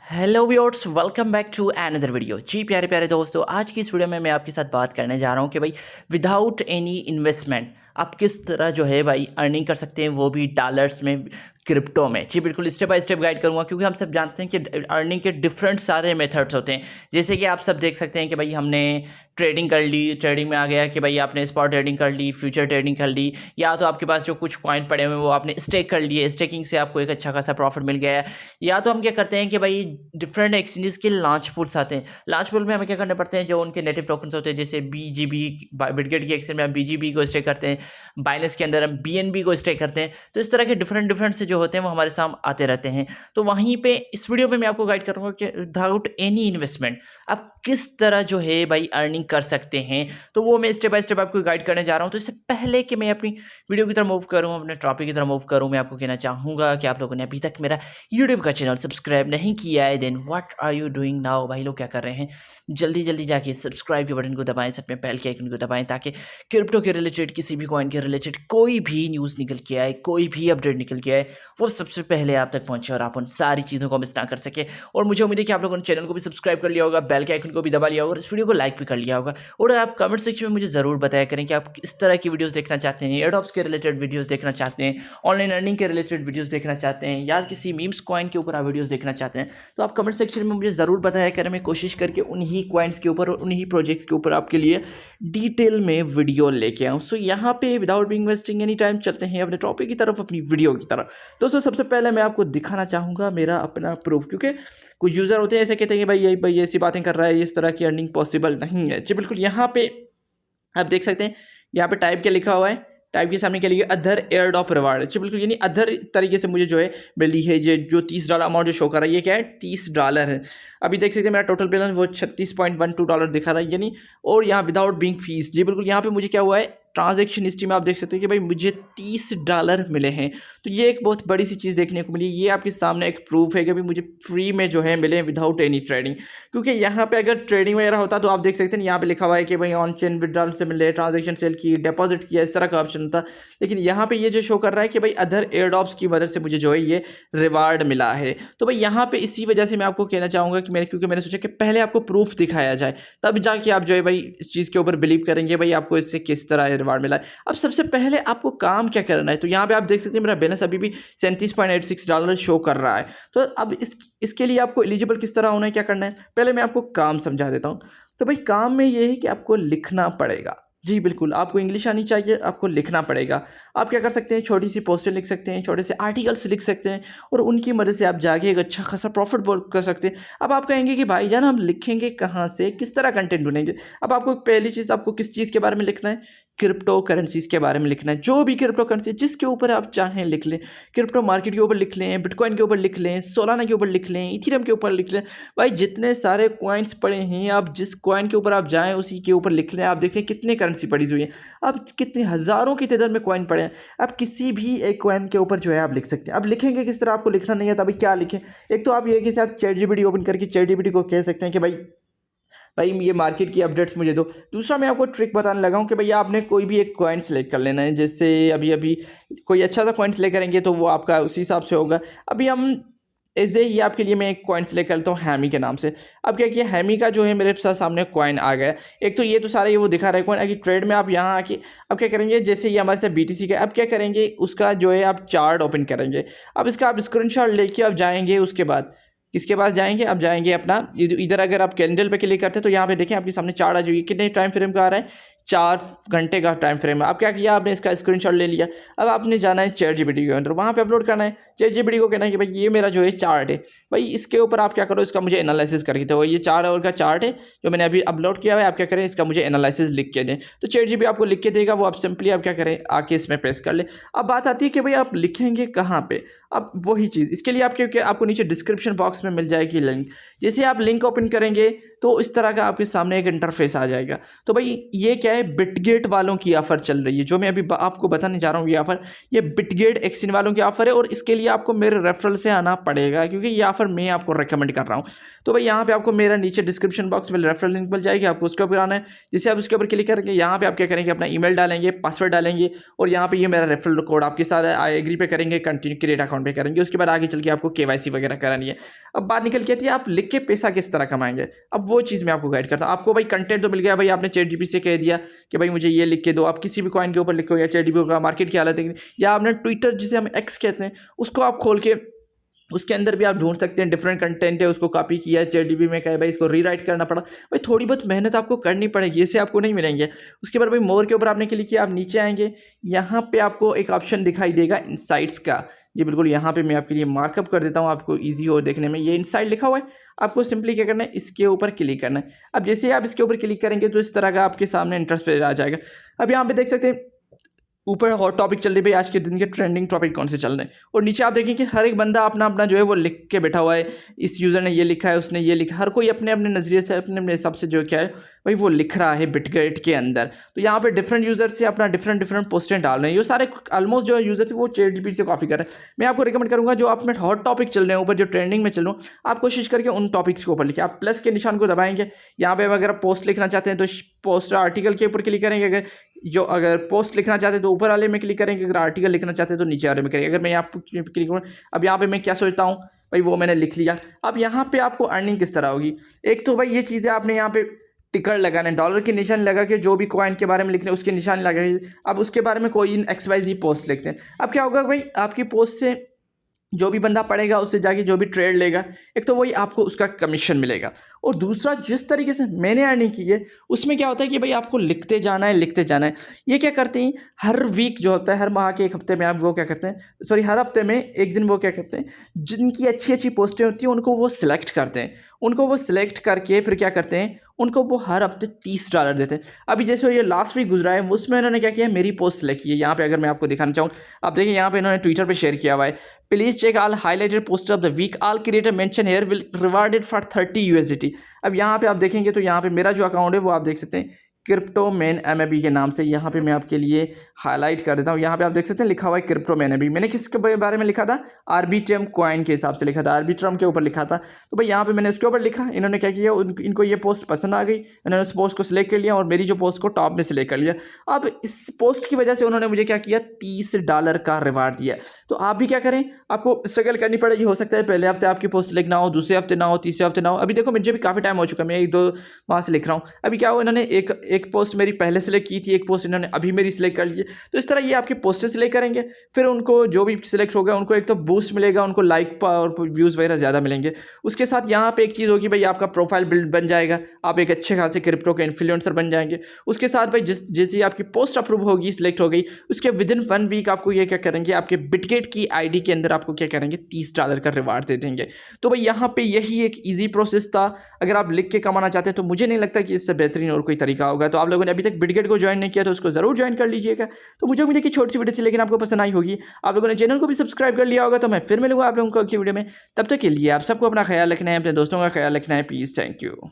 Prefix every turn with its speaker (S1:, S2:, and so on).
S1: Hello viewers, welcome back to another video. जी प्यारे प्यारे दोस्तों, आज की इस वीडियो में मैं आपके साथ बात करने जा रहा हूँ कि भाई विदाउट एनी इन्वेस्टमेंट आप किस तरह जो है भाई अर्निंग कर सकते हैं, वो भी डॉलर्स में, क्रिप्टो में। जी बिल्कुल स्टेप बाय स्टेप गाइड करूँगा, क्योंकि हम सब जानते हैं कि अर्निंग के डिफरेंट सारे मेथड्स होते हैं। जैसे कि आप सब देख सकते हैं कि भाई हमने ट्रेडिंग कर ली, ट्रेडिंग में आ गया कि भाई आपने स्पॉट ट्रेडिंग कर ली, फ्यूचर ट्रेडिंग कर ली, या तो आपके पास जो कुछ कॉइन पड़े हुए हैं वो आपने स्टेक कर लिए, स्टेकिंग से आपको एक अच्छा खासा प्रॉफिट मिल गया है। या तो हम क्या करते हैं कि भाई डिफरेंट एक्सचेंजेस के लॉन्च पूल्स आते हैं। लॉन्च पूल में हमें क्या करने पड़ते हैं, जो उनके नेटिव टोकन्स होते हैं, जैसे BGB, बिटगेट की एक्सचेंज में हम BGB को स्टेक करते हैं, बाइनेंस के अंदर हम BNB को स्टेक करते हैं। तो इस तरह के डिफरेंट डिफरेंट से जो होते हैं वो हमारे सामने आते रहते हैं। तो वहीं पे इस वीडियो में मैं आपको गाइड करूंगा कि विदाउट एनी इन्वेस्टमेंट आप किस तरह जो है भाई अर्निंग कर सकते हैं। तो वो मैं स्टेप बाय स्टेप आपको गाइड करने जा रहा हूं। तो इससे पहले कि मैं अपनी वीडियो की तरफ मूव करूं, अपने टॉपिक की तरफ मूव करूं, मैं आपको कहना चाहूंगा कि आप लोगों ने अभी तक मेरा यूट्यूब का चैनल सब्सक्राइब नहीं किया है, then what are you doing now. भाई लोग क्या कर रहे हैं, जल्दी जल्दी जाके सब्सक्राइब के बटन को दबाएं, सब में बेल के आइकन को दबाएं, ताकि क्रिप्टो के रिलेटेड, किसी भी कॉइन के रिलेटेड कोई भी न्यूज़ निकल के आए, कोई भी अपडेट निकल के आए, वो सबसे पहले आप तक पहुंचे और आप उन सारी चीज़ों को मिस ना कर सके। और मुझे उम्मीद है कि आप लोगों ने चैनल को भी सब्सक्राइब कर लिया होगा, बेल के आइकन को भी दबा लिया होगा और इस वीडियो को लाइक भी कर लिया होगा। और आप कमेंट सेक्शन में मुझे ज़रूर बताया करें कि आप किस तरह की वीडियोस देखना चाहते हैं, एयरड्रॉप्स के रिलेटेड वीडियोस देखना चाहते हैं, ऑनलाइन अर्निंग के रिलेटेड वीडियोस देखना चाहते हैं, या किसी मीम्स कॉइन के ऊपर आप वीडियोस देखना चाहते हैं। तो आप कमेंट सेक्शन में मुझे ज़रूर बताया करें, मैं कोशिश करके उन्हीं कॉइन्स के ऊपर और उन्हीं प्रोजेक्ट्स के ऊपर आपके लिए डिटेल में वीडियो लेके आऊँ। सो यहाँ पे without being wasting any time चलते हैं अपने टॉपिक की तरफ, अपनी वीडियो की तरफ। दोस्तों सबसे पहले मैं आपको दिखाना चाहूँगा मेरा अपना प्रूफ, क्योंकि कुछ यूज़र होते हैं ऐसे कहते हैं कि भाई ऐसी बातें कर रहा है, इस तरह की अर्निंग पॉसिबल नहीं है। जी बिल्कुल, यहाँ पे आप देख सकते हैं, यहाँ पे टाइप क्या लिखा हुआ है, टाइप के सामने क्या लिखा है, अदर एयर ड्रॉप रिवार्ड। जी बिल्कुल, यानी अदर तरीके से मुझे जो है मिली है, ये जो $30 अमाउंट जो शो कर रहा है, ये क्या है, $30 है। अभी देख सकते हैं मेरा टोटल बैलेंस वो $36.12 दिखा रहा है, यानी। और यहाँ विदाउट बीइंग फीस, जी बिल्कुल, यहाँ पे मुझे क्या हुआ है, ट्रांजैक्शन हिस्ट्री में आप देख सकते हैं कि भाई मुझे $30 मिले हैं। तो ये एक बहुत बड़ी सी चीज़ देखने को मिली। ये आपके सामने एक प्रूफ है कि भाई मुझे फ्री में जो है मिले विदाउट एनी ट्रेडिंग। क्योंकि यहाँ पे अगर ट्रेडिंग वगैरह होता तो आप देख सकते हैं यहाँ पे लिखा हुआ है कि भाई ऑन चेन विड्रॉल से मिले, ट्रांजैक्शन सेल की, डिपॉजिट किया, इस तरह का ऑप्शन था। लेकिन यहाँ पे ये जो शो कर रहा है कि भाई अदर एयरड्रॉप्स की मदद से मुझे जो है ये रिवार्ड मिला है। तो भाई यहाँ पे इसी वजह से मैं आपको कहना चाहूँगा कि क्योंकि मैंने सोचा कि पहले आपको प्रूफ दिखाया जाए, तब जाके आप जो है भाई इस चीज़ के ऊपर बिलीव करेंगे भाई आपको इससे किस तरह रिवार्ड मिला है। अब सबसे पहले आपको काम क्या करना है, तो यहाँ पे आप देख सकते हैं मेरा बैलेंस अभी भी $37.86 शो कर रहा है। तो अब इसके लिए आपको एलिजिबल किस तरह होना है, क्या करना है, पहले मैं आपको काम समझा देता हूँ। तो भाई काम में ये है कि आपको लिखना पड़ेगा। जी बिल्कुल, आपको इंग्लिश आनी चाहिए, आपको लिखना पड़ेगा। आप क्या कर सकते हैं, छोटी सी पोस्टर लिख सकते हैं, छोटे से आर्टिकल्स लिख सकते हैं, और उनकी मदद से आप जाके एक अच्छा खासा प्रॉफिट कर सकते हैं। अब आप कहेंगे कि भाईजान हम लिखेंगे कहाँ से, किस तरह कंटेंट ढूंढेंगे। अब आपको पहली चीज़, आपको किस चीज़ के बारे में लिखना है, क्रिप्टो करेंसीज के बारे में लिखना है। जो भी क्रिप्टो करेंसी जिसके ऊपर आप चाहें लिख लें, क्रिप्टो मार्केट के ऊपर लिख लें, बिटकॉइन के ऊपर लिख लें, सोलाना के ऊपर लिख लें, इथेरियम के ऊपर लिख लें। भाई जितने सारे कॉइन्स पड़े हैं, आप जिस कॉइन के ऊपर आप जाएं उसी के ऊपर लिख लें। आप देखें कितने करेंसी पड़ी हुई है, अब कितने हज़ारों की तादाद में कॉइन पड़े हैं। आप किसी भी एक कॉइन के ऊपर जो है आप लिख सकते हैं। अब लिखेंगे किस तरह, आपको लिखना नहीं है तो अभी क्या लिखें। एक तो आप ये कि आप ChatGPT ओपन करके ChatGPT को कह सकते हैं कि भाई ये मार्केट की अपडेट्स मुझे दो। दूसरा मैं आपको ट्रिक बताने लगा हूँ कि भैया आपने कोई भी एक कॉइन सेलेक्ट कर लेना है। जैसे अभी कोई अच्छा सा कॉइन सेलेक्ट करेंगे तो वो आपका उसी हिसाब से होगा। अभी हम ऐसे ही आपके लिए मैं एक कॉइन सेलेक्ट करता हूँ हैमी के नाम से। अब क्या किया, हैमी का जो है मेरे सामने कॉइन आ गया। एक तो ये तो सारा ये वो दिखा रहा है कॉइन। अगर ट्रेड में आप यहाँ आके अब क्या करेंगे, जैसे ये हमारे से BTC का, अब क्या करेंगे, उसका जो है आप चार्ट ओपन करेंगे। अब इसका आप स्क्रीनशॉट लेके आप जाएंगे, उसके बाद किसके पास जाएंगे, अब जाएंगे अपना इधर अगर आप कैंडल पे क्लिक करते हैं तो यहाँ पे देखें आपके सामने चार्ट आ जाएगी। कितने टाइम फ्रेम का आ रहा है, 4 घंटे का टाइम फ्रेम है। अब क्या किया, आपने इसका स्क्रीनशॉट ले लिया। अब आपने जाना है ChatGPT के अंदर, वहाँ पे अपलोड करना है। ChatGPT को कहना है कि भाई ये मेरा जो है चार्ट है, भाई इसके ऊपर आप क्या करो, इसका मुझे एनालिसिस करके दो। ये 4 आवर का चार्ट है जो मैंने अभी अपलोड किया है, आप क्या करें, इसका मुझे एनालिसिस लिख के दें। तो ChatGPT आपको लिख के देगा, वो आप सिंपली आप क्या करें, आके इसमें पेस्ट कर ले। अब बात आती है कि भाई आप लिखेंगे कहाँ पे। अब वही चीज़, इसके लिए आपको नीचे डिस्क्रिप्शन बॉक्स में मिल जाएगी लिंक। जैसे आप लिंक ओपन करेंगे तो इस तरह का आपके सामने एक इंटरफेस आ जाएगा। तो भाई ये क्या है, है बिटगेट वालों की ऑफ़र चल रही है, जो मैं अभी आपको बताने जा रहा हूँ। ये ऑफ़र ये बिटगेट एक्सचेंज वालों की ऑफ़र है और इसके लिए आपको मेरे रेफरल से आना पड़ेगा, क्योंकि ये ऑफ़र मैं आपको रिकमेंड कर रहा हूँ। तो भाई यहाँ पे आपको मेरा नीचे डिस्क्रिप्शन बॉक्स में रेफरल लिंक मिल जाएगी, आपको उसके ऊपर आना है। जैसे आप उसके ऊपर क्लिक करेंगे, यहाँ पे आप क्या करेंगे, अपना ईमेल डालेंगे, पासवर्ड डालेंगे और यहाँ पे ये मेरा रेफरल कोड आपके साथ आई एग्री पे करेंगे, कंटिन्यू क्रिएट अकाउंट पे करेंगे। उसके बाद आगे चल के आपको केवाईसी वगैरह करानी है। अब बात निकल के आती है आप लिख के पैसा किस तरह कमाएंगे। अब वो चीज़ मैं आपको गाइड करता हूँ। आपको भाई कंटेंट तो मिल गया, भाई आपने चैट जीपीटी से कह दिया कि भाई मुझे ये लिख के दो, आप किसी भी कॉइन के ऊपर लिखो या चैट जीपीटी का मार्केट की हालत है, या आपने ट्विटर जिसे हम एक्स कहते हैं उसको आप खोल के उसके अंदर भी आप ढूंढ सकते हैं, डिफरेंट कंटेंट है, उसको कॉपी किया है, चैट जीपीटी में कहा भाई इसको रीराइट करना पड़ा। भाई थोड़ी बहुत मेहनत आपको करनी पड़ेगी, इससे आपको नहीं मिलेंगे। उसके बाद भाई मोर के ऊपर आपने क्लिक किया, आप नीचे आएंगे, यहाँ पे आपको एक ऑप्शन दिखाई देगा इनसाइट्स का। जी बिल्कुल, यहाँ पे मैं आपके लिए मार्कअप कर देता हूँ, आपको ईजी हो देखने में। ये इनसाइट लिखा हुआ है, आपको सिंपली क्या करना है, इसके ऊपर क्लिक करना है। अब जैसे आप इसके ऊपर क्लिक करेंगे तो इस तरह का आपके सामने इंटरफेस आ जाएगा। अब यहाँ पे देख सकते हैं ऊपर हॉट टॉपिक चल रही है, भाई आज के दिन के ट्रेंडिंग टॉपिक कौन से चल रहे हैं। और नीचे आप देखें कि हर एक बंदा अपना अपना जो है वो लिख के बैठा हुआ है। इस यूज़र ने ये लिखा है, उसने ये लिखा, हर कोई अपने अपने नज़रिए से अपने अपने हिसाब से जो क्या है भाई वो लिख रहा है बिटगेट के अंदर। तो यहाँ पे डिफरेंट यूज़र से अपना डिफरेंट पोस्टें डाल रहे हैं। ये सारे ऑलमोस्ट जो यूज़र थे वो चैट जीपीटी से कॉपी कर रहे हैं। मैं आपको रिकमेंड करूँगा जो आप में हॉट टॉपिक चल रहे हैं ऊपर, जो ट्रेंडिंग में चल रहे हो, आप कोशिश करके उन टॉपिक्स के ऊपर लिखिए। आप प्लस के निशान को दबाएंगे, यहाँ पे अगर आप पोस्ट लिखना चाहते हैं तो पोस्ट आर्टिकल के ऊपर क्लिक करेंगे। अगर पोस्ट लिखना चाहते हैं तो ऊपर वाले में क्लिक करेंगे, अगर आर्टिकल लिखना चाहते हैं तो नीचे वाले में करेंगे। अगर मैं यहाँ पर क्लिक करूँ, अब यहाँ पे मैं क्या सोचता हूँ भाई वो मैंने लिख लिया। अब यहाँ पे आपको अर्निंग किस तरह होगी, एक तो भाई ये चीज़ें आपने यहाँ पे टिकर लगाना है, डॉलर के निशान लगा के जो भी कॉइन के बारे में लिखने उसके निशान लगाइए। अब उसके बारे में कोई XYZ पोस्ट लिखते हैं। अब क्या होगा भाई, आपकी पोस्ट से जो भी बंदा पढ़ेगा उससे जाके जो भी ट्रेड लेगा, एक तो वही आपको उसका कमीशन मिलेगा, और दूसरा जिस तरीके से मैंने अर्निंग की है उसमें क्या होता है कि भाई आपको लिखते जाना है लिखते जाना है। ये क्या करते हैं, हर वीक जो होता है, हर माह के एक हफ्ते में आप वो क्या करते हैं, सॉरी हर हफ्ते में एक दिन वो क्या करते हैं, जिनकी अच्छी अच्छी पोस्टें होती हैं उनको वो सिलेक्ट करते हैं। उनको वो सिलेक्ट करके फिर क्या करते हैं, उनको वो हर हफ्ते $30 देते हैं। अभी जैसे ये लास्ट वीक गुजरा है उसमें इन्होंने क्या किया, मेरी पोस्ट सिलेक्ट की है। यहाँ पे अगर मैं आपको दिखाना चाहूँ, आप देखिए यहाँ पे इन्होंने ट्विटर पे शेयर किया हुआ है, please check all highlighted poster of the week, all creator mention here will rewarded for 30 USDT। अब यहाँ पे आप देखेंगे तो यहाँ पे मेरा जो अकाउंट है वो आप देख सकते हैं क्रिप्टो मैन MAB के नाम से। यहाँ पे मैं आपके लिए हाईलाइट कर देता हूँ, यहाँ पे आप देख सकते हैं लिखा हुआ है क्रिप्टो मैन MAB। मैंने किसके बारे में लिखा था, आर्बिट्रम कॉइन के हिसाब से लिखा था, आर्बिट्रम के ऊपर लिखा था। तो भाई यहाँ पे मैंने उसके ऊपर लिखा, इन्होंने क्या किया, इनको ये पोस्ट पसंद आ गई, इन्होंने उस पोस्ट को सिलेक्ट कर लिया और मेरी जो पोस्ट को टॉप में सिलेक्ट कर लिया। अब इस पोस्ट की वजह से उन्होंने मुझे क्या किया, $30 का रिवार्ड दिया। तो आप भी क्या करें, आपको स्ट्रगल करनी पड़ेगी। हो सकता है पहले हफ्ते आपकी पोस्ट लिखना हो, दूसरे हफ्ते ना हो, तीसरे हफ्ते ना हो। अभी देखो मुझे भी काफ़ी टाइम हो चुका है, मैं 1-2 माह से लिख रहा हूँ। अभी क्या हो, इन्होंने एक पोस्ट मेरी पहले सिलेक्ट की थी, एक पोस्ट इन्होंने अभी मेरी सिलेक्ट कर ली है। तो इस तरह ये आपके पोस्टर सिलेक्ट करेंगे, फिर उनको जो भी सिलेक्ट होगा उनको एक तो बूस्ट मिलेगा, उनको लाइक और व्यूज़ वगैरह ज़्यादा मिलेंगे। उसके साथ यहाँ पे एक चीज़ होगी भाई, आपका प्रोफाइल बिल्ड बन जाएगा, आप एक अच्छे खासे क्रिप्टो के इन्फ्लुएंसर बन जाएंगे। उसके साथ भाई जैसे आपकी पोस्ट अप्रूव होगी, सिलेक्ट हो गई, उसके विदिन 1 वीक आपको ये क्या करेंगे, आपके बिटगेट की ID के अंदर आपको क्या करेंगे, $30 का रिवार्ड दे देंगे। तो भाई यहाँ पे यही एक ईजी प्रोसेस था। अगर आप लिख के कमाना चाहते हैं तो मुझे नहीं लगता कि इससे बेहतरीन और कोई तरीका होगा। तो आप लोगों ने अभी तक बिटगेट को ज्वाइन नहीं किया तो उसको जरूर ज्वाइन कर लीजिएगा। तो मुझे उम्मीद है कि छोटी सी वीडियो थी लेकिन आपको पसंद आई होगी। आप लोगों ने चैनल को भी सब्सक्राइब कर लिया होगा। तो मैं फिर मिलूंगा आप लोगों को अगली वीडियो में, तब तक के लिए आप सबको अपना ख्याल रखना है, अपने दोस्तों का ख्याल रखना है। Please, thank you.